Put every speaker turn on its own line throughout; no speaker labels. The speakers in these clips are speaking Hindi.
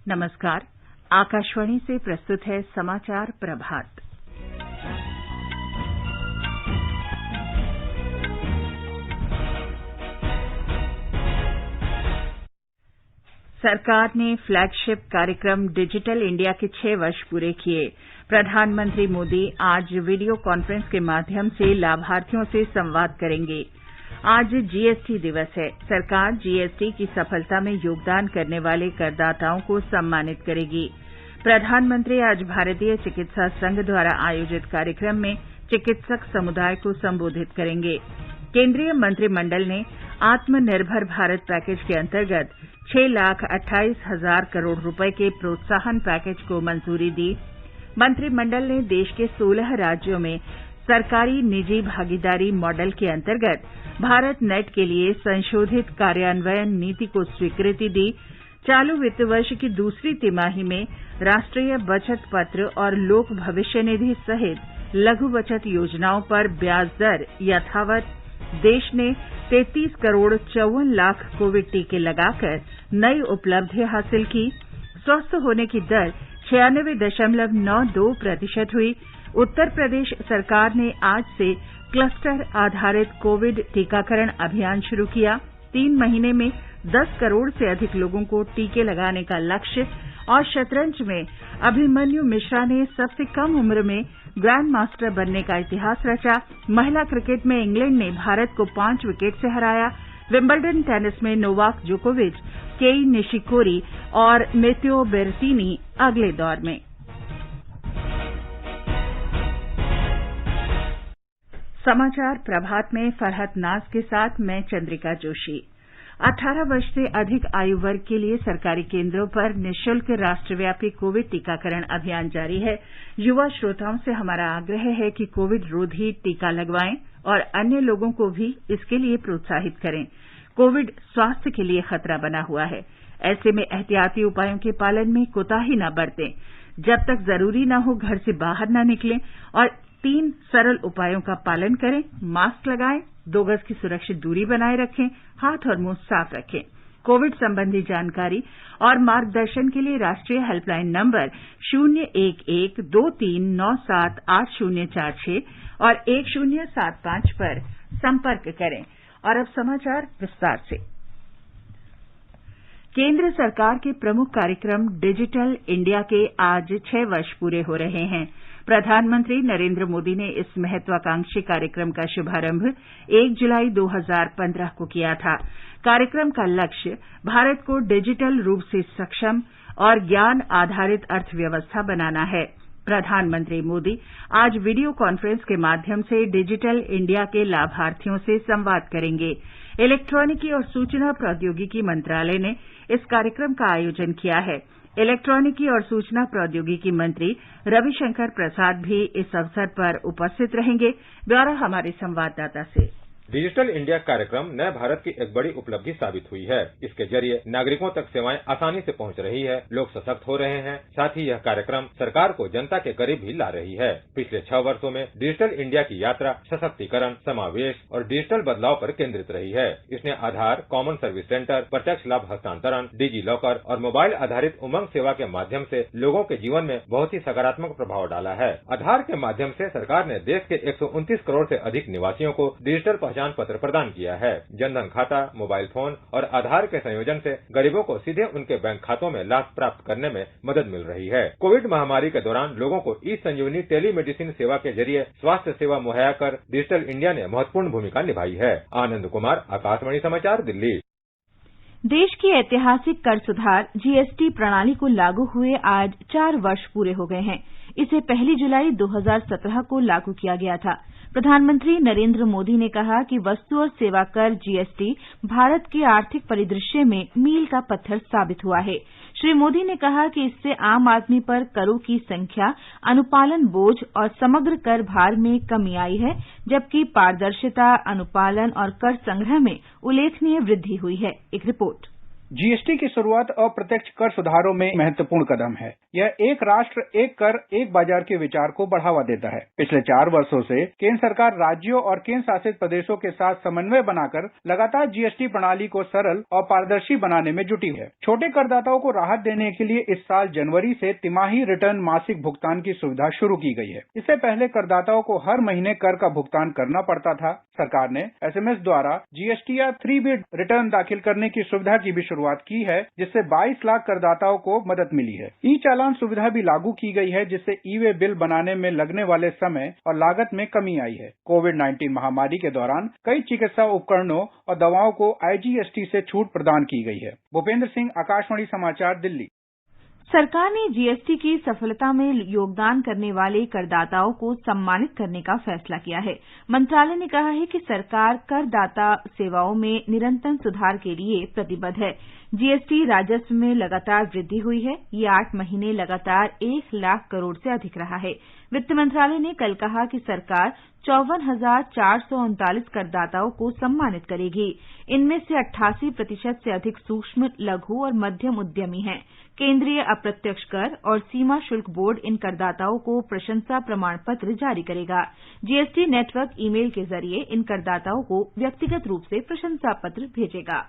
नमस्कार। आकाशवाणी से प्रस्तुत है समाचार प्रभात। सरकार ने फ्लैगशिप कार्यक्रम डिजिटल इंडिया के 6 वर्ष पूरे किए। प्रधानमंत्री मोदी आज वीडियो कॉन्फ्रेंस के माध्यम से लाभार्थियों से संवाद करेंगे। आज जीएसटी दिवस है। सरकार जीएसटी की सफलता में योगदान करने वाले करदाताओं को सम्मानित करेगी। प्रधानमंत्री आज भारतीय चिकित्सा संघ द्वारा आयोजित कार्यक्रम में चिकित्सक समुदाय को संबोधित करेंगे। केंद्रीय मंत्रिमंडल ने आत्मनिर्भर भारत पैकेज के अंतर्गत 6,28,000 करोड़ रुपए के प्रोत्साहन पैकेज को मंजूरी दी। मंत्रिमंडल ने देश के 16 राज्यों में सरकारी निजी भागीदारी मॉडल के अंतर्गत भारत नेट के लिए संशोधित कार्यान्वयन नीति को स्वीकृति दी। चालू वित्त वर्ष की दूसरी तिमाही में राष्ट्रीय बचत पत्र और लोक भविष्य निधि सहित लघु बचत योजनाओं पर ब्याज दर यथावत। देश ने 33 करोड़ 54 लाख कोविड टीके लगाकर नई उपलब्धि हासिल की। स्वस्थ होने की दर 96.92% हुई। उत्तर प्रदेश सरकार ने आज से क्लस्टर आधारित कोविड टीकाकरण अभियान शुरू किया। 3 महीने में 10 करोड़ से अधिक लोगों को टीके लगाने का लक्ष्य। और शतरंज में अभिमन्यु मिश्रा ने सबसे कम उम्र में ग्रैंड मास्टर बनने का इतिहास रचा। महिला क्रिकेट में इंग्लैंड ने भारत को 5 विकेट से हराया। विंबलडन टेनिस में नोवाक जोकोविच, केई निशिकोरी और मैत्यो बेरेटिनी अगले दौर में। समाचार प्रभात में फरहत नाज के साथ मैं चंद्रिका जोशी। 18 वर्ष से अधिक आयु वर्ग के लिए सरकारी केंद्रों पर निःशुल्क राष्ट्रव्यापी कोविड टीकाकरण अभियान जारी है। युवा श्रोताओं से हमारा आग्रह है कि कोविड रोधी टीका लगवाएं और अन्य लोगों को भी इसके लिए प्रोत्साहित करें। कोविड स्वास्थ्य के लिए खतरा बना हुआ है। ऐसे में एहतियाती उपायों के पालन में कोताही न बरतें। जब तक जरूरी न हो घर से बाहर न निकलें और 3 सरल उपायों का पालन करें। मास्क लगाएं, 2 गज की सुरक्षित दूरी बनाए रखें, हाथ और मुंह साफ रखें। कोविड संबंधी जानकारी और मार्गदर्शन के लिए राष्ट्रीय हेल्पलाइन नंबर 01123978046 और 1075 पर संपर्क करें। और अब समाचार विस्तार से। केंद्र सरकार के प्रमुख कार्यक्रम डिजिटल इंडिया के आज 6 वर्ष पूरे हो रहे हैं। प्रधानमंत्री नरेंद्र मोदी ने इस महत्वाकांक्षी कार्यक्रम का शुभारंभ 1 जुलाई 2015 को किया था। कार्यक्रम का लक्ष्य भारत को डिजिटल रूप से सक्षम और ज्ञान आधारित अर्थव्यवस्था बनाना है। प्रधानमंत्री मोदी आज वीडियो कॉन्फ्रेंस के माध्यम से डिजिटल इंडिया के लाभार्थियों से संवाद करेंगे। इलेक्ट्रॉनिकी और सूचना प्रौद्योगिकी मंत्रालय ने इस कार्यक्रम का आयोजन किया है। इलेक्ट्रॉनिकी और सूचना प्रौद्योगिकी मंत्री रविशंकर प्रसाद भी इस अवसर पर उपस्थित रहेंगे। ब्यौरा हमारे संवाददाता से।
डिजिटल इंडिया कार्यक्रम नए भारत की एक बड़ी उपलब्धि साबित हुई है। इसके जरिए नागरिकों तक सेवाएं आसानी से पहुंच रही है, लोग सशक्त हो रहे हैं। साथ ही यह कार्यक्रम सरकार को जनता के करीब भी ला रही है। पिछले 6 वर्षों में डिजिटल इंडिया की यात्रा सशक्तिकरण, समावेश और डिजिटल बदलाव पर केंद्रित रही है। इसने आधार, कॉमन सर्विस सेंटर, प्रत्यक्ष लाभ हस्तांतरण, डिजी लॉकर और मोबाइल आधारित उमंग सेवा के माध्यम से लोगों के जीवन में बहुत ही सकारात्मक प्रभाव डाला है। आधार के माध्यम से सरकार ने देश के 129 करोड़ से अधिक निवासियों को डिजिटल पहचान पत्र प्रदान किया है। जनधन खाता, मोबाइल फोन और आधार के संयोजन से गरीबों को सीधे उनके बैंक खातों में लाभ प्राप्त करने में मदद मिल रही है। कोविड महामारी के दौरान लोगों को ई संजीवनी टेलीमेडिसिन सेवा के जरिए स्वास्थ्य सेवा मुहैया कर डिजिटल इंडिया ने महत्वपूर्ण भूमिका निभाई है। आनंद कुमार, आकाशवाणी समाचार, दिल्ली।
देश की ऐतिहासिक कर सुधार जीएसटी प्रणाली को लागू हुए आज 4 वर्ष पूरे हो गए हैं। इसे 1 जुलाई 2017 को लागू किया गया था। प्रधानमंत्री नरेंद्र मोदी ने कहा कि वस्तु और सेवा कर जीएसटी भारत के आर्थिक परिदृश्य में मील का पत्थर साबित हुआ है। श्री मोदी ने कहा कि इससे आम आदमी पर करों की संख्या, अनुपालन बोझ और समग्र कर भार में कमी आई है, जबकि पारदर्शिता, अनुपालन और कर संग्रह में उल्लेखनीय वृद्धि हुई है। एक रिपोर्ट।
जीएसटी की शुरुआत अप्रत्यक्ष कर सुधारों में महत्वपूर्ण कदम है। यह एक राष्ट्र एक कर एक बाजार के विचार को बढ़ावा देता है। पिछले 4 वर्षों से केंद्र सरकार राज्यों और केंद्र शासित प्रदेशों के साथ समन्वय बनाकर लगातार जीएसटी प्रणाली को सरल और पारदर्शी बनाने में जुटी है। छोटे करदाताओं को राहत देने के लिए इस साल जनवरी से तिमाही रिटर्न मासिक भुगतान की सुविधा शुरू की गई है। इससे पहले करदाताओं को हर महीने कर का भुगतान करना पड़ता था। सरकार ने एसएमएस द्वारा जीएसटी या 3B रिटर्न दाखिल करने की सुविधा की भी शुरुआत की है, जिससे 22 लाख करदाताओं को मदद मिली है। ई चालान सुविधा भी लागू की गई है, जिससे ई-वे बिल बनाने में लगने वाले समय और लागत में कमी आई है। कोविड-19 महामारी के दौरान कई चिकित्सा उपकरणों और दवाओं को आईजीएसटी से छूट प्रदान की गई है। भूपेंद्र सिंह, आकाशवाणी समाचार, दिल्ली।
सरकार ने जीएसटी की सफलता में योगदान करने वाले करदाताओं को सम्मानित करने का फैसला किया है। मंत्रालय ने कहा है कि सरकार करदाता सेवाओं में निरंतर सुधार के लिए प्रतिबद्ध है। जीएसटी राजस्व में लगातार वृद्धि हुई है। ये 8 महीने लगातार 1 लाख करोड़ से अधिक रहा है। वित्त मंत्रालय ने कल कहा कि सरकार 54,439 करदाताओं को सम्मानित करेगी। इनमें से 88% से अधिक सूक्ष्म, लघु और मध्यम उद्यमी हैं। केंद्रीय अप्रत्यक्ष कर और सीमा शुल्क बोर्ड इन करदाताओं को प्रशंसा प्रमाण पत्र जारी करेगा। जीएसटी नेटवर्क ईमेल के जरिए इन करदाताओं को व्यक्तिगत रूप से प्रशंसा पत्र भेजेगा।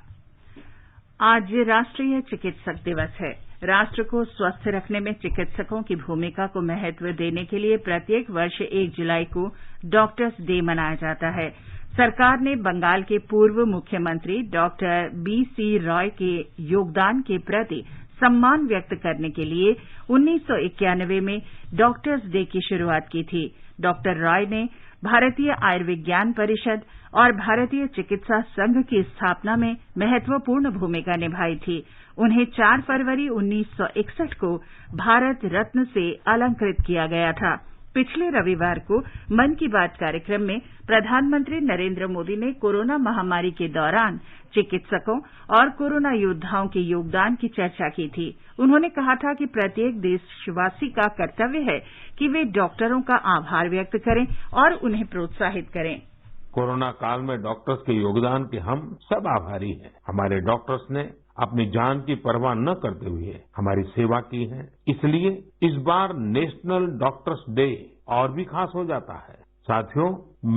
आज राष्ट्रीय चिकित्सक दिवस है। राष्ट्र को स्वस्थ रखने में चिकित्सकों की भूमिका को महत्व देने के लिए प्रत्येक वर्ष 1 जुलाई को डॉक्टर्स डे मनाया जाता है। सरकार ने बंगाल के पूर्व मुख्यमंत्री डॉक्टर बीसी रॉय के योगदान के प्रति सम्मान व्यक्त करने के लिए 1991 में डॉक्टर्स डे की शुरुआत की थी। डॉक्टर रॉय ने भारतीय आयुर्विज्ञान परिषद और भारतीय चिकित्सा संघ की स्थापना में महत्वपूर्ण भूमिका निभाई थी। उन्हें 4 फरवरी 1961 को भारत रत्न से अलंकृत किया गया था। पिछले रविवार को मन की बात कार्यक्रम में प्रधानमंत्री नरेंद्र मोदी ने कोरोना महामारी के दौरान चिकित्सकों और कोरोना योद्धाओं के योगदान की चर्चा की थी। उन्होंने कहा था कि प्रत्येक देशवासी का कर्तव्य है कि वे डॉक्टरों का आभार व्यक्त करें और उन्हें प्रोत्साहित करें।
कोरोना काल में डॉक्टर्स के योगदान के हम सब आभारी हैं। हमारे डॉक्टर्स ने अपनी जान की परवाह न करते हुए हमारी सेवा की है। इसलिए इस बार नेशनल डॉक्टर्स डे और भी खास हो जाता है। साथियों,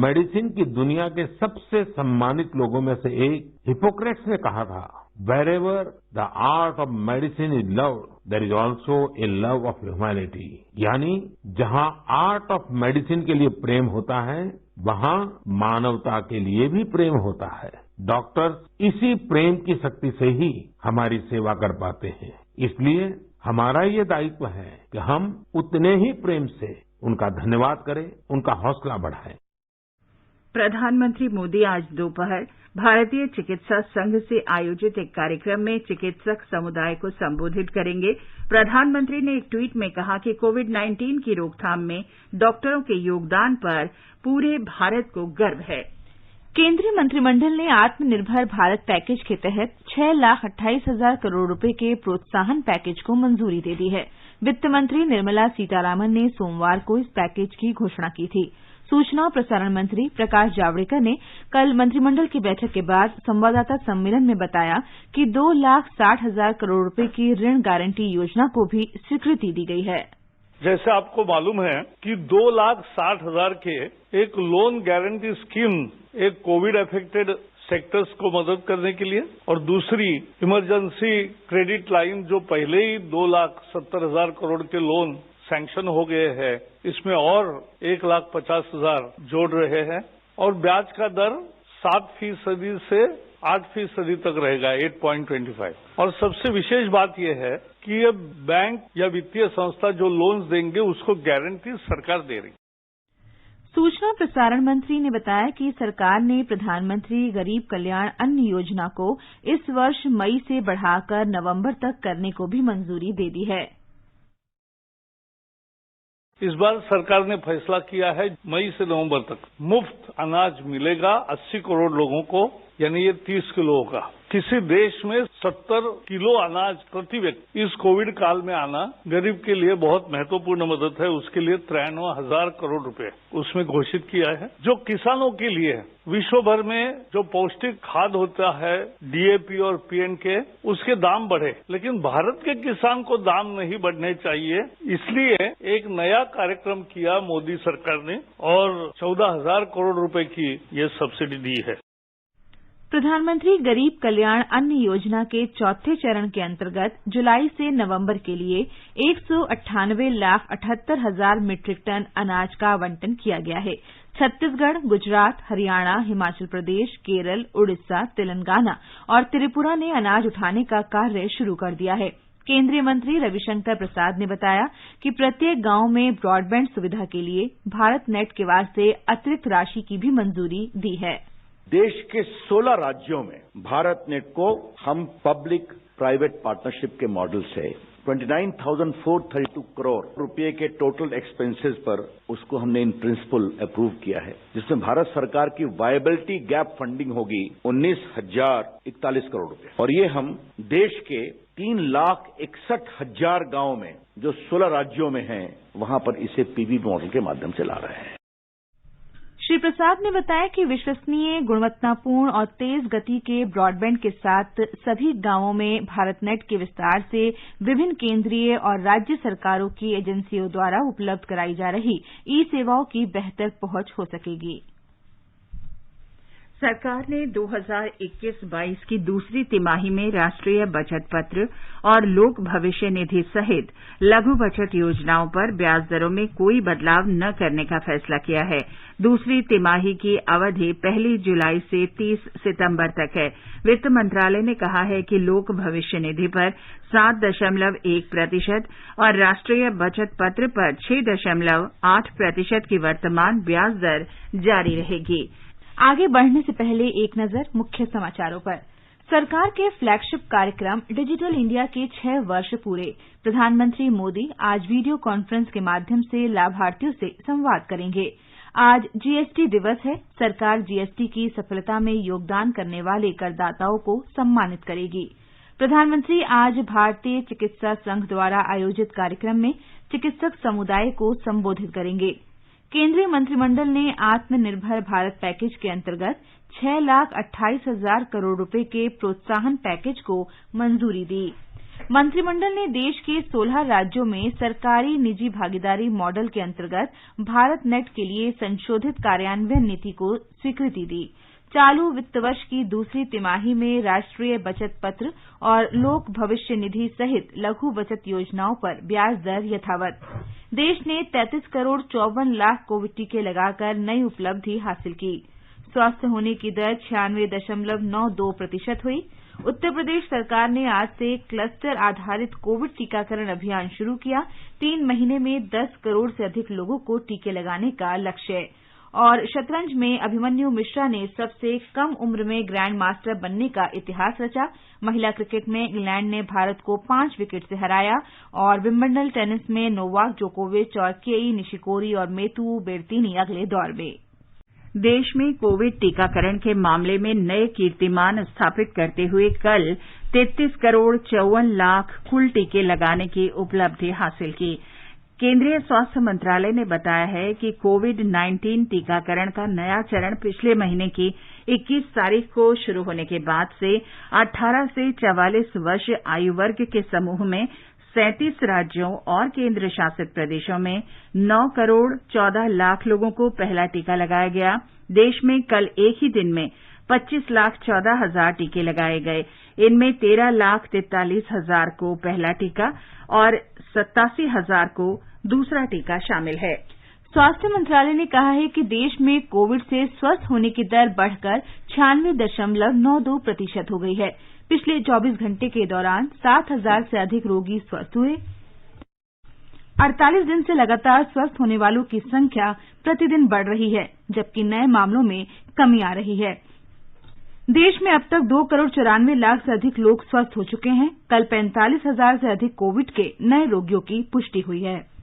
मेडिसिन की दुनिया के सबसे सम्मानित लोगों में से एक हिपोक्रेट्स ने कहा था, wherever the art of medicine is loved, there is also a love of humanity। यानी जहां आर्ट ऑफ मेडिसिन के लिए प्रेम होता है, वहां मानवता के लिए भी प्रेम होता है। डॉक्टर्स इसी प्रेम की शक्ति से ही हमारी सेवा कर पाते हैं। इसलिए हमारा ये दायित्व है कि हम उतने ही प्रेम से उनका धन्यवाद करें, उनका हौसला बढ़ाएं।
प्रधानमंत्री मोदी आज दोपहर भारतीय चिकित्सा संघ से आयोजित एक कार्यक्रम में चिकित्सक समुदाय को संबोधित करेंगे। प्रधानमंत्री ने एक ट्वीट में कहा कि कोविड-19 की रोकथाम में डॉक्टरों के योगदान पर पूरे भारत को गर्व है।
केंद्रीय मंत्रिमंडल ने आत्मनिर्भर भारत पैकेज के तहत 6,28,000 करोड़ रुपए के प्रोत्साहन पैकेज को मंजूरी दे दी है। वित्त मंत्री निर्मला सीतारामन ने सोमवार को इस पैकेज की घोषणा की थी। सूचना और प्रसारण मंत्री प्रकाश जावड़ेकर ने कल मंत्रिमंडल की बैठक के बाद संवाददाता सम्मेलन में बताया कि 2,60,000 करोड़ रुपए की ऋण गारंटी योजना को भी स्वीकृति दी गई है।
जैसे आपको मालूम है कि 2,60,000 के एक लोन गारंटी स्कीम एक कोविड अफेक्टेड सेक्टर्स को मदद करने के लिए, और दूसरी इमरजेंसी क्रेडिट लाइन जो पहले ही 2,70,000 करोड़ के लोन सैंक्शन हो गए हैं, इसमें और 1,50,000 जोड़ रहे हैं, और ब्याज का दर 7% से 8% तक रहेगा, 8.25। और सबसे विशेष बात यह है कि ये बैंक या वित्तीय संस्था जो लोन्स देंगे उसको गारंटी सरकार दे रही।
सूचना प्रसारण मंत्री ने बताया कि सरकार ने प्रधानमंत्री गरीब कल्याण अन्न योजना को इस वर्ष मई से बढ़ाकर नवंबर तक करने को भी मंजूरी दे दी है।
इस बार सरकार ने फैसला किया है मई से नवंबर तक मुफ्त अनाज मिलेगा 80 करोड़ लोगों को, यानी ये 30 किलो का। किसी देश में 70 किलो अनाज प्रति व्यक्ति इस कोविड काल में आना गरीब के लिए बहुत महत्वपूर्ण मदद है। उसके लिए 93,000 करोड़ रुपए उसमें घोषित किया है। जो किसानों के लिए विश्व भर में जो पौष्टिक खाद होता है, डीएपी और पीएनके, उसके दाम बढ़े, लेकिन भारत के किसान को दाम नहीं बढ़ने चाहिए। इसलिए एक नया कार्यक्रम किया मोदी सरकार ने और 14,000 करोड़ रुपए की ये सब्सिडी दी है।
प्रधानमंत्री गरीब कल्याण अन्न योजना के चौथे चरण के अंतर्गत जुलाई से नवंबर के लिए 198,78,000 मीट्रिक टन अनाज का आवंटन किया गया है। छत्तीसगढ़, गुजरात, हरियाणा, हिमाचल प्रदेश, केरल, उड़ीसा, तेलंगाना और त्रिपुरा ने अनाज उठाने का कार्य शुरू कर दिया है। केंद्रीय मंत्री रविशंकर प्रसाद ने बताया कि प्रत्येक गांव में ब्रॉडबैंड सुविधा के लिए भारत नेट के वास्ते अतिरिक्त राशि की भी मंजूरी दी है।
देश के 16 राज्यों में भारत नेट को हम पब्लिक प्राइवेट पार्टनरशिप के मॉडल से 29,432 करोड़ रुपए के टोटल एक्सपेंसेस पर उसको हमने इन प्रिंसिपल अप्रूव किया है, जिसमें भारत सरकार की वायबिलिटी गैप फंडिंग होगी 19,041 करोड़ रुपए। और ये हम देश के 3,61,000 गांव में जो 16 राज्यों में हैं वहां पर इसे पीवी मॉडल के माध्यम से ला रहे हैं।
श्री प्रसाद ने बताया कि विश्वसनीय, गुणवत्तापूर्ण और तेज गति के ब्रॉडबैंड के साथ सभी गांवों में भारत नेट के विस्तार से विभिन्न केंद्रीय और राज्य सरकारों की एजेंसियों द्वारा उपलब्ध कराई जा रही ई सेवाओं की बेहतर पहुंच हो सकेगी।
सरकार ने 2021-22 की दूसरी तिमाही में राष्ट्रीय बचत पत्र और लोक भविष्य निधि सहित लघु बचत योजनाओं पर ब्याज दरों में कोई बदलाव न करने का फैसला किया है। दूसरी तिमाही की अवधि 1 जुलाई से 30 सितंबर तक है। वित्त मंत्रालय ने कहा है कि लोक भविष्य निधि पर 7.1% और राष्ट्रीय बचत पत्र पर 6.8% की वर्तमान ब्याज दर जारी रहेगी।
आगे बढ़ने से पहले एक नजर मुख्य समाचारों पर। सरकार के फ्लैगशिप कार्यक्रम डिजिटल इंडिया के 6 वर्ष पूरे। प्रधानमंत्री मोदी आज वीडियो कॉन्फ्रेंस के माध्यम से लाभार्थियों से संवाद करेंगे। आज जीएसटी दिवस है। सरकार जीएसटी की सफलता में योगदान करने वाले करदाताओं को सम्मानित करेगी। प्रधानमंत्री आज भारतीय चिकित्सा संघ द्वारा आयोजित कार्यक्रम में चिकित्सक समुदाय को संबोधित करेंगे। केंद्रीय मंत्रिमंडल ने आत्मनिर्भर भारत पैकेज के अंतर्गत 6,28,000 करोड़ रुपए के प्रोत्साहन पैकेज को मंजूरी दी। मंत्रिमंडल ने देश के 16 राज्यों में सरकारी निजी भागीदारी मॉडल के अंतर्गत भारत नेट के लिए संशोधित कार्यान्वयन नीति को स्वीकृति दी। चालू वित्त वर्ष की दूसरी तिमाही में राष्ट्रीय बचत पत्र और लोक भविष्य निधि सहित लघु बचत योजनाओं पर ब्याज दर यथावत। देश ने 33 करोड़ 54 लाख कोविड टीके लगाकर नई उपलब्धि हासिल की। स्वस्थ होने की दर 96.92% हुई। उत्तर प्रदेश सरकार ने आज से क्लस्टर आधारित कोविड टीकाकरण अभियान शुरू किया। 3 महीने में 10 करोड़ से अधिक लोगों को टीके लगाने का लक्ष्य है। और शतरंज में अभिमन्यु मिश्रा ने सबसे कम उम्र में ग्रैंड मास्टर बनने का इतिहास रचा। महिला क्रिकेट में इंग्लैंड ने भारत को 5 विकेट से हराया और विंबलडन टेनिस में नोवाक जोकोविच और केई निशिकोरी और मेतू बेरतीनी अगले दौर में।
देश में कोविड टीकाकरण के मामले में नए कीर्तिमान स्थापित करते हुए कल 33 करोड़ 54 लाख कुल टीके लगाने की उपलब्धि हासिल की। केंद्रीय स्वास्थ्य मंत्रालय ने बताया है कि कोविड-19 टीकाकरण का नया चरण पिछले महीने की 21 तारीख को शुरू होने के बाद से 18 से 44 वर्ष आयु वर्ग के समूह में 37 राज्यों और केंद्र शासित प्रदेशों में 9 करोड़ 14 लाख लोगों को पहला टीका लगाया गया। देश में कल एक ही दिन में 25,14,000 टीके लगाए गए। इनमें 13,43,000 को पहला टीका और 87,000 को दूसरा टीका शामिल है।
स्वास्थ्य मंत्रालय ने कहा है कि देश में कोविड से स्वस्थ होने की दर बढ़कर 96.92% हो गई है। पिछले 24 घंटे के दौरान 7,000 से अधिक रोगी स्वस्थ हुए। 48 दिन से लगातार स्वस्थ होने वालों की संख्या प्रतिदिन बढ़ रही है, जबकि नए मामलों में कमी आ रही है। देश में अब तक 2 करोड़ 94 लाख से अधिक लोग स्वस्थ हो चुके हैं। कल 45,000 से अधिक कोविड के नए रोगियों की पुष्टि हुई है।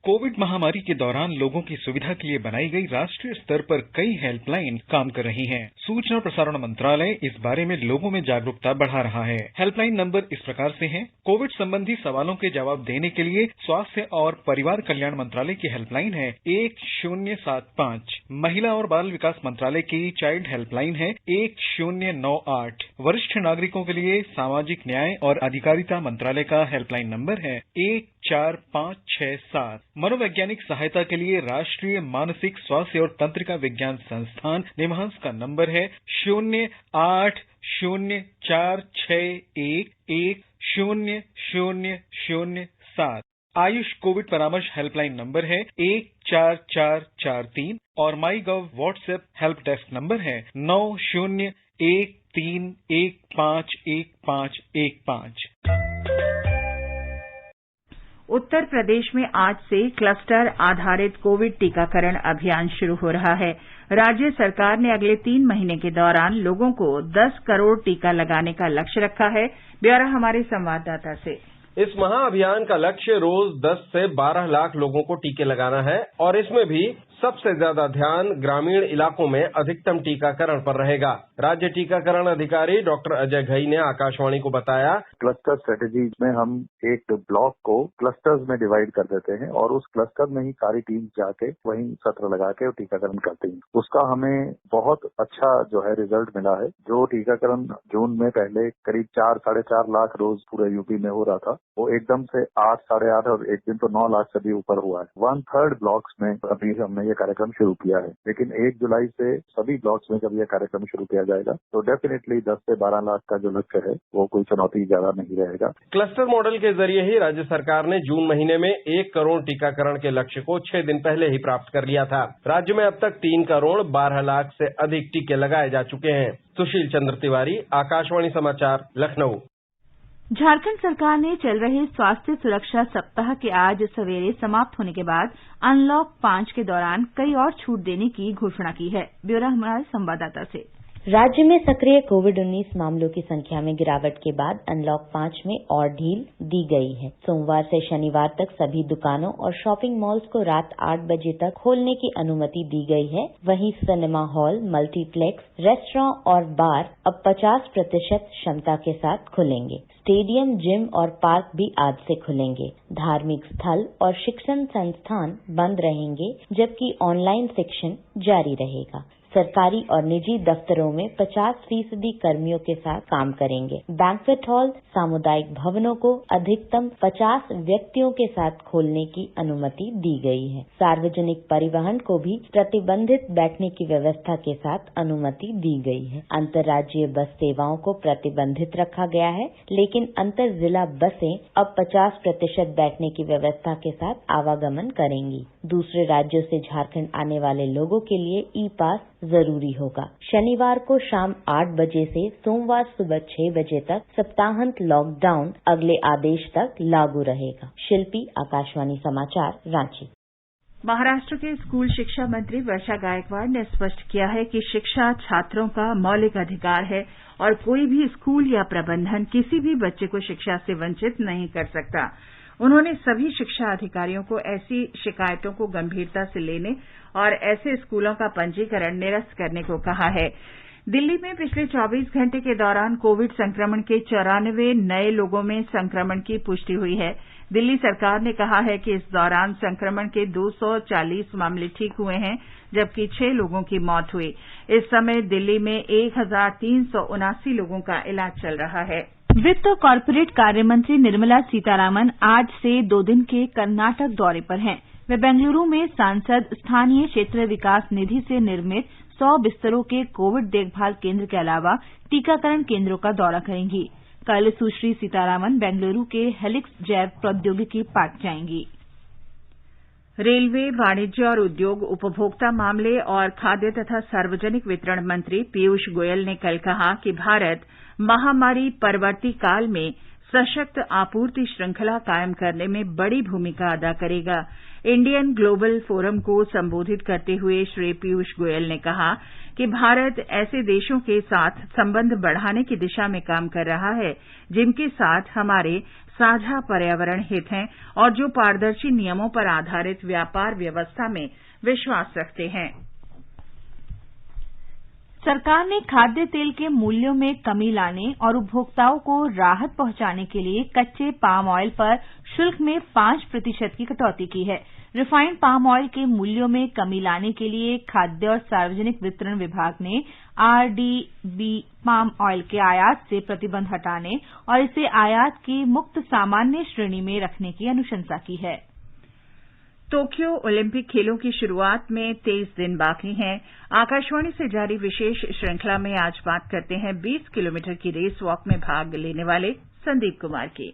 कोविड महामारी के दौरान लोगों की सुविधा के लिए बनाई गई राष्ट्रीय स्तर पर कई हेल्पलाइन काम कर रही हैं। सूचना प्रसारण मंत्रालय इस बारे में लोगों में जागरूकता बढ़ा रहा है। हेल्पलाइन नंबर इस प्रकार से हैं। कोविड संबंधी सवालों के जवाब देने के लिए स्वास्थ्य और परिवार कल्याण मंत्रालय की हेल्पलाइन है 1075। महिला और बाल विकास मंत्रालय की चाइल्ड हेल्पलाइन है 1098। वरिष्ठ नागरिकों के लिए सामाजिक न्याय और अधिकारिता मंत्रालय का हेल्पलाइन नंबर है 14567। मनोवैज्ञानिक सहायता के लिए राष्ट्रीय मानसिक स्वास्थ्य और तंत्रिका विज्ञान संस्थान निमहांस का नंबर है 080461100007। आयुष कोविड परामर्श हेल्पलाइन नंबर है 14443 और माई गव व्हाट्सएप हेल्प डेस्क नंबर है 9013151515।
उत्तर प्रदेश में आज से क्लस्टर आधारित कोविड टीकाकरण अभियान शुरू हो रहा है। राज्य सरकार ने अगले 3 महीने के दौरान लोगों को 10 करोड़ टीका लगाने का लक्ष्य रखा है। ब्यौरा हमारे संवाददाता से।
इस महाअभियान का लक्ष्य रोज 10 से 12 लाख लोगों को टीके लगाना है और इसमें भी सबसे ज्यादा ध्यान ग्रामीण इलाकों में अधिकतम टीकाकरण पर रहेगा। राज्य टीकाकरण अधिकारी डॉक्टर अजय घई ने आकाशवाणी को बताया,
क्लस्टर स्ट्रेटेजी में हम एक ब्लॉक को क्लस्टर्स में डिवाइड कर देते हैं और उस क्लस्टर में ही सारी टीम जाके वहीं सत्र लगा के टीकाकरण करते हैं। उसका हमें बहुत अच्छा जो है रिजल्ट मिला है। जो टीकाकरण जून में पहले करीब 4-4.5 लाख रोज पूरे यूपी में हो रहा था, वो एकदम से 8-8.5 और एक दिन तो 9 लाख से भी ऊपर हुआ है। 1/3 ब्लॉक्स में अभी हमने ये कार्यक्रम शुरू किया है, लेकिन 1 जुलाई से सभी ब्लॉक्स में जब यह कार्यक्रम शुरू किया जाएगा तो डेफिनेटली 10 से 12 लाख का जो लक्ष्य है वो कोई चुनौती ज्यादा नहीं रहेगा।
क्लस्टर मॉडल के जरिए ही राज्य सरकार ने जून महीने में 1 करोड़ टीकाकरण के लक्ष्य को 6 दिन पहले ही प्राप्त कर लिया था। राज्य में अब तक 3 करोड़ 12 लाख से अधिक टीके लगाए जा चुके हैं। सुशील चंद्र तिवारी, आकाशवाणी समाचार, लखनऊ।
झारखंड सरकार ने चल रहे स्वास्थ्य सुरक्षा सप्ताह के आज सवेरे समाप्त होने के बाद अनलॉक 5 के दौरान कई और छूट देने की घोषणा की है। ब्यौरा हमारे संवाददाता से।
राज्य में सक्रिय कोविड-19 मामलों की संख्या में गिरावट के बाद अनलॉक 5 में और ढील दी गई है। सोमवार से शनिवार तक सभी दुकानों और शॉपिंग मॉल्स को रात 8 बजे तक खोलने की अनुमति दी गई है। वहीं सिनेमा हॉल, मल्टीप्लेक्स, रेस्टोरेंट और बार अब 50% क्षमता के साथ खुलेंगे। स्टेडियम, जिम और पार्क भी आज से खुलेंगे। धार्मिक स्थल और शिक्षण संस्थान बंद रहेंगे, जबकि ऑनलाइन शिक्षण जारी रहेगा। सरकारी और निजी दफ्तरों में 50% कर्मियों के साथ काम करेंगे। बैंक्वेट हॉल, सामुदायिक भवनों को अधिकतम 50 व्यक्तियों के साथ खोलने की अनुमति दी गई है। सार्वजनिक परिवहन को भी प्रतिबंधित बैठने की व्यवस्था के साथ अनुमति दी गई है। अंतर्राज्यीय बस सेवाओं को प्रतिबंधित रखा गया है, लेकिन अंतर जिला बसें अब 50% बैठने की व्यवस्था के साथ आवागमन करेंगी। दूसरे राज्यों से झारखंड आने वाले लोगों के लिए ई पास जरूरी होगा। शनिवार को शाम 8 बजे से सोमवार सुबह 6 बजे तक सप्ताहांत लॉकडाउन अगले आदेश तक लागू रहेगा। शिल्पी, आकाशवाणी समाचार, रांची।
महाराष्ट्र के स्कूल शिक्षा मंत्री वर्षा गायकवाड़ ने स्पष्ट किया है कि शिक्षा छात्रों का मौलिक अधिकार है और कोई भी स्कूल या प्रबंधन किसी भी बच्चे को शिक्षा से वंचित नहीं कर सकता। उन्होंने सभी शिक्षा अधिकारियों को ऐसी शिकायतों को गंभीरता से लेने और ऐसे स्कूलों का पंजीकरण निरस्त करने को कहा है। दिल्ली में पिछले 24 घंटे के दौरान कोविड संक्रमण के 94 नए लोगों में संक्रमण की पुष्टि हुई है। दिल्ली सरकार ने कहा है कि इस दौरान संक्रमण के 240 मामले ठीक हुए हैं, जबकि 6 लोगों की मौत हुई। इस समय दिल्ली में 1379 लोगों का इलाज चल रहा है।
वित्त और कॉरपोरेट कार्य मंत्री निर्मला सीतारामन आज से 2 दिन के कर्नाटक दौरे पर हैं। वे बेंगलुरु में सांसद स्थानीय क्षेत्र विकास निधि से निर्मित 100 बिस्तरों के कोविड देखभाल केंद्र के अलावा टीकाकरण केंद्रों का दौरा करेंगी। कल सुश्री सीतारामन बेंगलुरु के हेलिक्स जैव प्रौद्योगिकी पार्क जाएंगी।
रेलवे, वाणिज्य और उद्योग, उपभोक्ता मामले और खाद्य तथा सार्वजनिक वितरण मंत्री पीयूष गोयल ने कल कहा कि भारत महामारी परवर्ती काल में सशक्त आपूर्ति श्रृंखला कायम करने में बड़ी भूमिका अदा करेगा। इंडियन ग्लोबल फोरम को संबोधित करते हुए श्री पीयूष गोयल ने कहा कि भारत ऐसे देशों के साथ संबंध बढ़ाने की दिशा में काम कर रहा है जिनके साथ हमारे साझा पर्यावरण हित हैं और जो पारदर्शी नियमों पर आधारित व्यापार व्यवस्था में विश्वास रखते हैं।
सरकार ने खाद्य तेल के मूल्यों में कमी लाने और उपभोक्ताओं को राहत पहुंचाने के लिए कच्चे पाम ऑयल पर शुल्क में 5% की कटौती की है। रिफाइंड पाम ऑयल के मूल्यों में कमी लाने के लिए खाद्य और सार्वजनिक वितरण विभाग ने आरडीबी पाम ऑयल के आयात से प्रतिबंध हटाने और इसे आयात की मुक्त सामान्य श्रेणी में रखने की अनुशंसा की है।
टोक्यो ओलंपिक खेलों की शुरुआत में 23 दिन बाकी हैं। आकाशवाणी से जारी विशेष श्रृंखला में आज बात करते हैं 20 किलोमीटर की रेस वॉक में भाग लेने वाले संदीप कुमार की।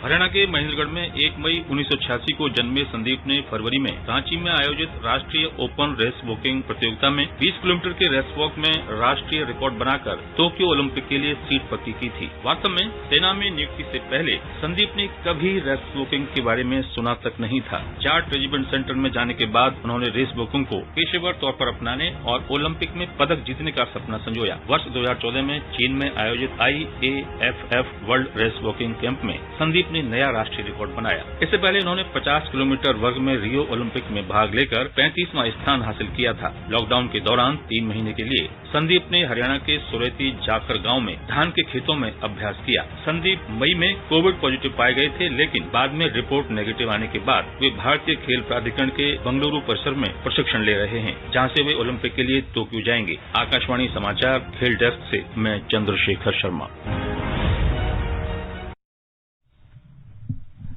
हरियाणा के महेंद्रगढ़ में 1 मई 1986 को जन्मे संदीप ने फरवरी में रांची में आयोजित राष्ट्रीय ओपन रेस वॉकिंग प्रतियोगिता में 20 किलोमीटर के रेस वॉक में राष्ट्रीय रिकॉर्ड बनाकर टोक्यो ओलंपिक के लिए सीट पक्की की थी। वास्तव में सेना में नियुक्ति से पहले संदीप ने कभी रेस वॉकिंग के बारे में सुना तक नहीं था। जाट रेजिमेंट सेंटर में जाने के बाद उन्होंने रेस वॉकिंग को पेशेवर तौर पर अपनाने और ओलंपिक में पदक जीतने का सपना संजोया। वर्ष 2014 में चीन में आयोजित IAFF world race walking camp में संदीप ने नया राष्ट्रीय रिकॉर्ड बनाया। इससे पहले उन्होंने 50 किलोमीटर वर्ग में रियो ओलंपिक में भाग लेकर 35वां स्थान हासिल किया था। लॉकडाउन के दौरान 3 महीने के लिए संदीप ने हरियाणा के सुरेती जाखर गांव में धान के खेतों में अभ्यास किया। संदीप मई में कोविड पॉजिटिव पाए गए थे, लेकिन बाद में रिपोर्ट नेगेटिव आने के बाद वे भारतीय खेल प्राधिकरण के बंगलुरु परिसर में प्रशिक्षण ले रहे हैं, जहां से वे ओलंपिक के लिए टोक्यो जाएंगे। आकाशवाणी समाचार खेल डेस्क से मैं चंद्रशेखर शर्मा।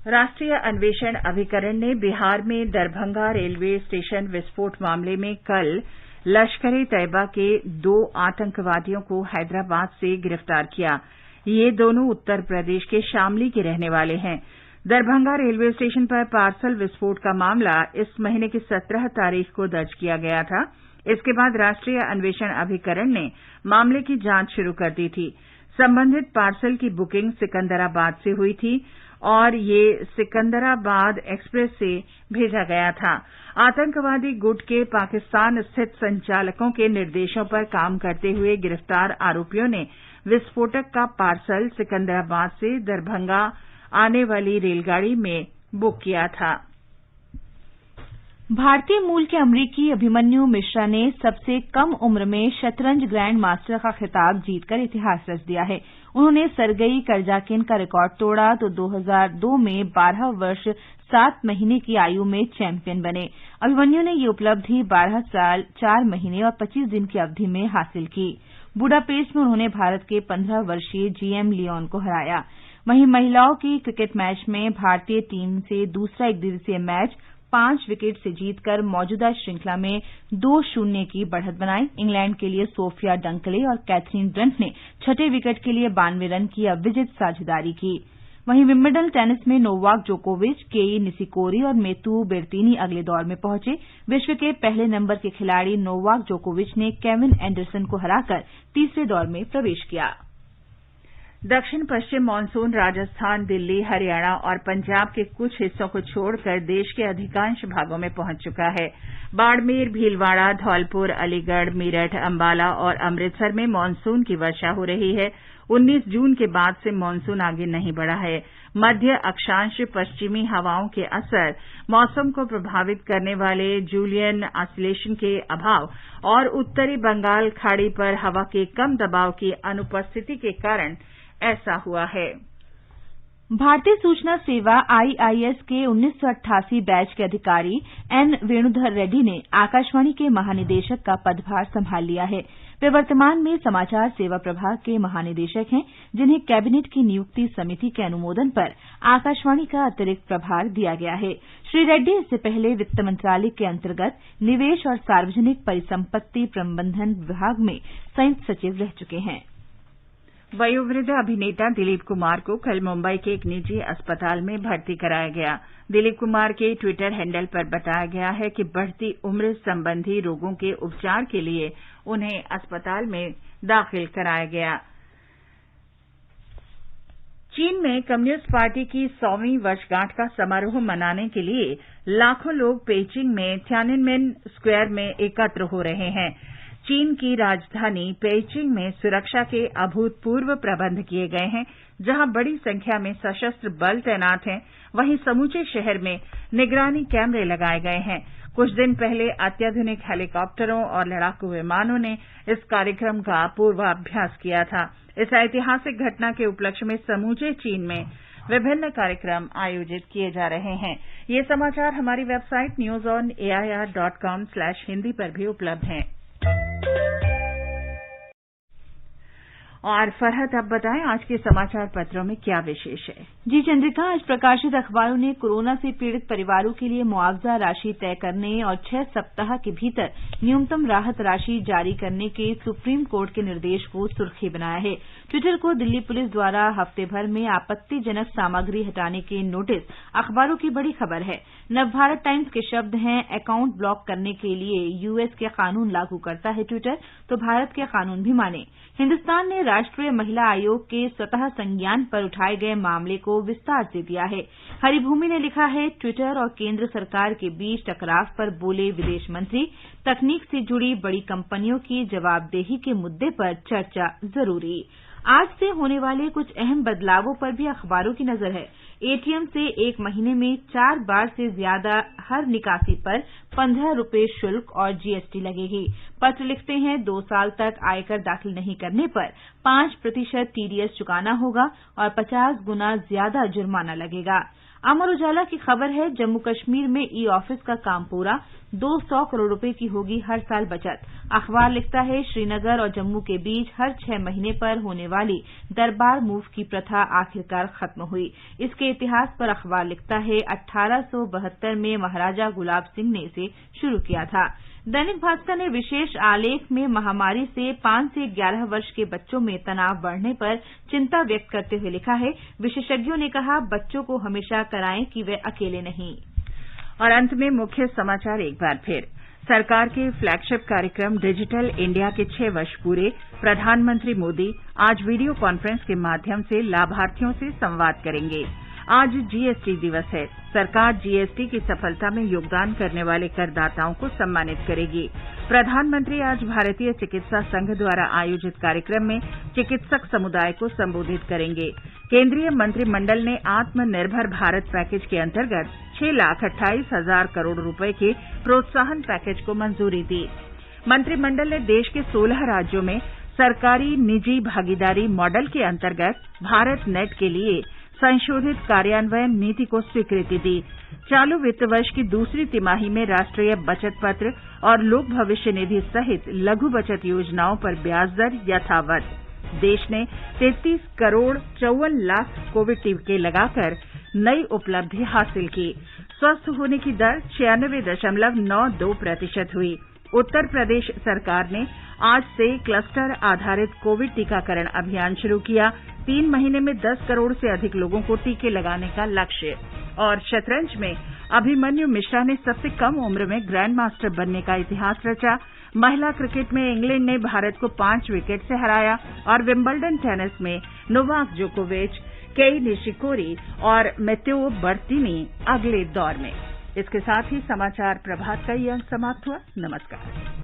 राष्ट्रीय अन्वेषण अभिकरण ने बिहार में दरभंगा रेलवे स्टेशन विस्फोट मामले में कल लश्कर-ए-तैयबा के 2 आतंकवादियों को हैदराबाद से गिरफ्तार किया। ये दोनों उत्तर प्रदेश के शामली के रहने वाले हैं। दरभंगा रेलवे स्टेशन पर पार्सल विस्फोट का मामला इस महीने की 17 तारीख को दर्ज किया गया था। इसके बाद राष्ट्रीय अन्वेषण अभिकरण ने मामले की जांच शुरू कर दी थी। संबंधित पार्सल की बुकिंग सिकंदराबाद से हुई थी और ये सिकंदराबाद एक्सप्रेस से भेजा गया था। आतंकवादी गुट के पाकिस्तान स्थित संचालकों के निर्देशों पर काम करते हुए गिरफ्तार आरोपियों ने विस्फोटक का पार्सल सिकंदराबाद से दरभंगा आने वाली रेलगाड़ी में बुक किया था।
भारतीय मूल के अमरीकी अभिमन्यु मिश्रा ने सबसे कम उम्र में शतरंज ग्रैंड मास्टर का खिताब जीतकर इतिहास रच दिया है। उन्होंने सरगई करजाकिन का रिकॉर्ड तोड़ा तो 2002 में 12 वर्ष 7 महीने की आयु में चैंपियन बने। अभिमन्यु ने ये उपलब्धि 12 साल 4 महीने और 25 दिन की अवधि में हासिल की। बुडापेस्ट में उन्होंने भारत के 15 वर्षीय जीएम लियोन को हराया। वहीं महिलाओं की क्रिकेट मैच में भारतीय टीम से दूसरा एकदिवसीय मैच 5 विकेट से जीतकर मौजूदा श्रृंखला में 2-0 की बढ़त बनाई। इंग्लैंड के लिए सोफिया डंकले और कैथरीन ब्रंट ने छठे विकेट के लिए 92 रन की अविजित साझेदारी की। वहीं विंबलडन टेनिस में नोवाक जोकोविच, केई निशिकोरी और मेतू बेर्तीनी अगले दौर में पहुंचे। विश्व के पहले नंबर के खिलाड़ी नोवाक जोकोविच ने केविन एंडरसन को हराकर तीसरे दौर में प्रवेश किया। दक्षिण पश्चिम मानसून राजस्थान, दिल्ली, हरियाणा और पंजाब के कुछ हिस्सों को छोड़कर देश के अधिकांश भागों में पहुंच चुका है। बाड़मेर, भीलवाड़ा, धौलपुर, अलीगढ़, मेरठ, अंबाला और अमृतसर में मानसून की वर्षा हो रही है। 19 जून के बाद से मानसून आगे नहीं बढ़ा है। मध्य अक्षांश पश्चिमी हवाओं के असर, मौसम को प्रभावित करने वाले जूलियन ऑसिलेशन के अभाव और उत्तरी बंगाल खाड़ी पर हवा के कम दबाव की अनुपस्थिति के कारण ऐसा हुआ है। भारतीय सूचना सेवा आईआईएस के 1988 बैच के अधिकारी एन वेणुधर रेड्डी ने आकाशवाणी के महानिदेशक का पदभार संभाल लिया है। वे वर्तमान में समाचार सेवा प्रभाग के महानिदेशक हैं, जिन्हें कैबिनेट की नियुक्ति समिति के अनुमोदन पर आकाशवाणी का अतिरिक्त प्रभार दिया गया है। श्री रेड्डी इससे पहले वित्त मंत्रालय के अंतर्गत निवेश और सार्वजनिक परिसंपत्ति प्रबंधन विभाग में संयुक्त सचिव रह चुके हैं।
वयोवृद्ध अभिनेता दिलीप कुमार को कल मुंबई के एक निजी अस्पताल में भर्ती कराया गया। दिलीप कुमार के ट्विटर हैंडल पर बताया गया है कि बढ़ती उम्र संबंधी रोगों के उपचार के लिए उन्हें अस्पताल में दाखिल कराया गया। चीन में कम्युनिस्ट पार्टी की 100वीं वर्षगांठ का समारोह मनाने के लिए लाखों लोग पेइचिंग में तियाननमेन स्क्वायर में एकत्र हो रहे हैं। चीन की राजधानी पेइचिंग में सुरक्षा के अभूतपूर्व प्रबंध किए गए हैं। जहां बड़ी संख्या में सशस्त्र बल तैनात हैं, वहीं समूचे शहर में निगरानी कैमरे लगाए गए हैं। कुछ दिन पहले अत्याधुनिक हेलीकॉप्टरों और लड़ाकू विमानों ने इस कार्यक्रम का पूर्वाभ्यास किया था। इस ऐतिहासिक घटना के उपलक्ष्य में समूचे चीन में विभिन्न कार्यक्रम आयोजित किए जा रहे हैं। ये समाचार हमारी वेबसाइट newsonair.com/hindi पर भी उपलब्ध हैं। और फरहत, अब बताएं आज के समाचार पत्रों में क्या विशेष है।
जी चंद्रिका, आज प्रकाशित अखबारों ने कोरोना से पीड़ित परिवारों के लिए मुआवजा राशि तय करने और 6 सप्ताह के भीतर न्यूनतम राहत राशि जारी करने के सुप्रीम कोर्ट के निर्देश को सुर्खी बनाया है। ट्विटर को दिल्ली पुलिस द्वारा हफ्ते भर में आपत्तिजनक सामग्री हटाने के नोटिस अखबारों की बड़ी खबर है। नवभारत टाइम्स के शब्द हैं, अकाउंट ब्लॉक करने के लिए यूएस के कानून लागू करता है ट्विटर, तो भारत के कानून भी माने। हिन्दुस्तान ने राष्ट्रीय महिला आयोग के स्वतः संज्ञान पर उठाए गए मामले को विस्तार से दिया है। हरिभूमि ने लिखा है, ट्विटर और केंद्र सरकार के बीच टकराव पर बोले विदेश मंत्री, तकनीक से जुड़ी बड़ी कंपनियों की जवाबदेही के मुद्दे पर चर्चा जरूरी। आज से होने वाले कुछ अहम बदलावों पर भी अखबारों की नजर है। एटीएम से 1 महीने में 4 बार से ज्यादा हर निकासी पर 15 रुपये शुल्क और जीएसटी लगेगी। पत्र लिखते हैं, 2 साल तक आयकर दाखिल नहीं करने पर 5% टीडीएस चुकाना होगा और 50 गुना ज्यादा जुर्माना लगेगा। अमर उजाला की खबर है, जम्मू कश्मीर में ई ऑफिस का काम पूरा, 200 करोड़ रुपए की होगी हर साल बचत। अखबार लिखता है, श्रीनगर और जम्मू के बीच हर 6 महीने पर होने वाली दरबार मूव की प्रथा आखिरकार खत्म हुई। इसके इतिहास पर अखबार लिखता है, 1872 में महाराजा गुलाब सिंह ने इसे शुरू किया था। दैनिक भास्कर ने विशेष आलेख में महामारी से 5 से 11 वर्ष के बच्चों में तनाव बढ़ने पर चिंता व्यक्त करते हुए लिखा है, विशेषज्ञों ने कहा, बच्चों को हमेशा कराएं कि वे अकेले नहीं।
और अंत में मुख्य समाचार एक बार फिर। सरकार के फ्लैगशिप कार्यक्रम डिजिटल इंडिया के 6 वर्ष पूरे। प्रधानमंत्री मोदी आज वीडियो कॉन्फ्रेंस के माध्यम से लाभार्थियों से संवाद करेंगे। आज जीएसटी दिवस है। सरकार जीएसटी की सफलता में योगदान करने वाले करदाताओं को सम्मानित करेगी। प्रधानमंत्री आज भारतीय चिकित्सा संघ द्वारा आयोजित कार्यक्रम में चिकित्सक समुदाय को संबोधित करेंगे। केंद्रीय मंत्रिमंडल ने आत्मनिर्भर भारत पैकेज के अंतर्गत 6,28,000 करोड़ रुपए के प्रोत्साहन पैकेज को मंजूरी दी। मंत्रिमंडल ने देश के 16 राज्यों में सरकारी निजी भागीदारी मॉडल के अंतर्गत भारत नेट के लिए संशोधित कार्यान्वयन नीति को स्वीकृति दी। चालू वित्त वर्ष की दूसरी तिमाही में राष्ट्रीय बचत पत्र और लोक भविष्य निधि सहित लघु बचत योजनाओं पर ब्याज दर यथावत। देश ने 33 करोड़ 54 लाख कोविड टीके लगाकर नई उपलब्धि हासिल की। स्वस्थ होने की दर 96.92% हुई। उत्तर प्रदेश सरकार ने आज से क्लस्टर आधारित कोविड टीकाकरण अभियान शुरू किया। 3 महीने में 10 करोड़ से अधिक लोगों को टीके लगाने का लक्ष्य। और शतरंज में अभिमन्यु मिश्रा ने सबसे कम उम्र में ग्रैंड मास्टर बनने का इतिहास रचा। महिला क्रिकेट में इंग्लैंड ने भारत को 5 विकेट से हराया। और विंबलडन टेनिस में नोवाक जोकोविच, केई निशिकोरी और मैत्तेओ बर्तीनी अगले दौर में। इसके साथ ही समाचार प्रभात का ये अंक समाप्त हुआ। नमस्कार।